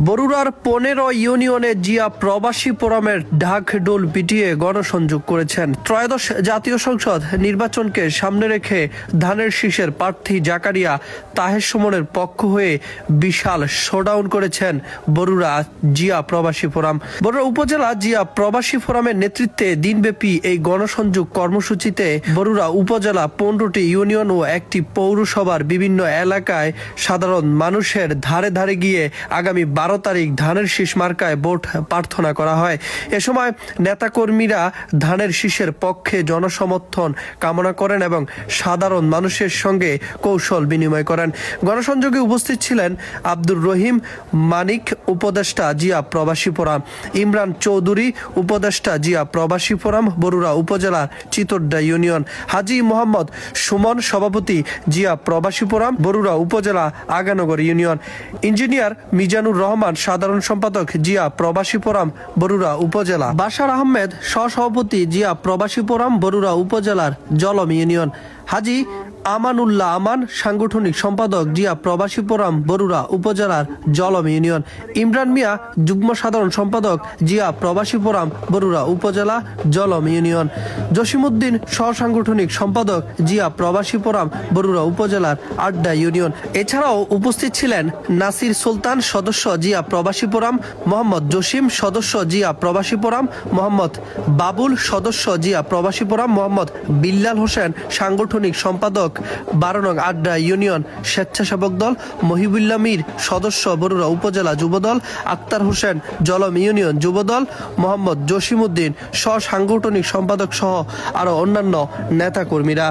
বরুড়ার 15 ইউনিয়নে জিয়া প্রবাসী ফোরামের ঢাকঢোল পিটিয়ে গণসংযোগ করেছেন। ত্রয়োদশ জাতীয় সংসদ নির্বাচনকে সামনে রেখে ধানের শীষের প্রার্থী জাকারিয়া তাহের সুমনের পক্ষ হয়ে বিশাল শোডাউন করেছেন বরুড়া জিয়া প্রবাসী ফোরাম। বরুড়া উপজেলা জিয়া প্রবাসী ফোরামের নেতৃত্বে দিনব্যাপী এই গণসংযোগ কর্মসূচিতে বরুড়া উপজেলা 15টি ইউনিয়ন ও একটি পৌরসভার বিভিন্ন এলাকায় সাধারণ মানুষের ধারে ধারে গিয়ে আগামী 12 তারিখ ধানের শীষ মার্কায় ভোট প্রার্থনা করা হয়। এ সময় নেতাকর্মীরা ধানের শীষের পক্ষে জনসমর্থন কামনা করেন এবং সাধারণ মানুষের সঙ্গে কৌশল বিনিময় করেন। গণসংযোগে উপস্থিত ছিলেন আব্দুর রহিম মানিক, উপদেষ্টা জিয়া প্রবাসী ফোরাম, ইমরান চৌধুরী, উপদেষ্টা জিয়া প্রবাসী ফোরাম বরুড়া উপজেলার চিতরডা ইউনিয়ন, হাজী মোহাম্মদ সুমন, সভাপতি জিয়া প্রবাসী ফোরাম বরুড়া উপজেলা আগানগর ইউনিয়ন, ইঞ্জিনিয়ার মিজানুর রহমান, সাধারণ সম্পাদক জিয়া প্রবাসী ফোরাম বরুড়া উপজেলা, বাশার আহমেদ, সহসভাপতি জিয়া প্রবাসী ফোরাম বরুড়া উপজেলার জলম ইউনিয়ন, হাজী আমানুল্লাহ আমান, সাংগঠনিক সম্পাদক জিয়া প্রবাসী ফোরাম বরুড়া উপজেলার জলম ইউনিয়ন, ইমরান মিয়া, যুগ্ম সাধারণ সম্পাদক জিয়া প্রবাসী ফোরাম বরুড়া উপজেলা জলম ইউনিয়ন, জসিমউদ্দিন, সহসাংগঠনিক সম্পাদক জিয়া প্রবাসী ফোরাম বরুড়া উপজেলার আড্ডা ইউনিয়ন। এছাড়াও উপস্থিত ছিলেন নাসির সুলতান, সদস্য জিয়া প্রবাসী ফোরাম, মোহাম্মদ জসিম, সদস্য জিয়া প্রবাসী ফোরাম, মোহাম্মদ বাবুল, সদস্য জিয়া প্রবাসী ফোরাম, মোহাম্মদ বিল্লাল হোসেন, সাংগঠনিক সম্পাদক 12 নং আড্ডা ইউনিয়ন স্বেচ্ছাসেবক দল, মহিবুল্লাহ মীর, সদস্য বরুড়া উপজেলা যুবদল, আক্তার হোসেন, জলম ইউনিয়ন যুবদল, মোহাম্মদ জসিমউদ্দিন, সাংগঠনিক সম্পাদক সহ আরো অন্যান্য নেতাকর্মীরা।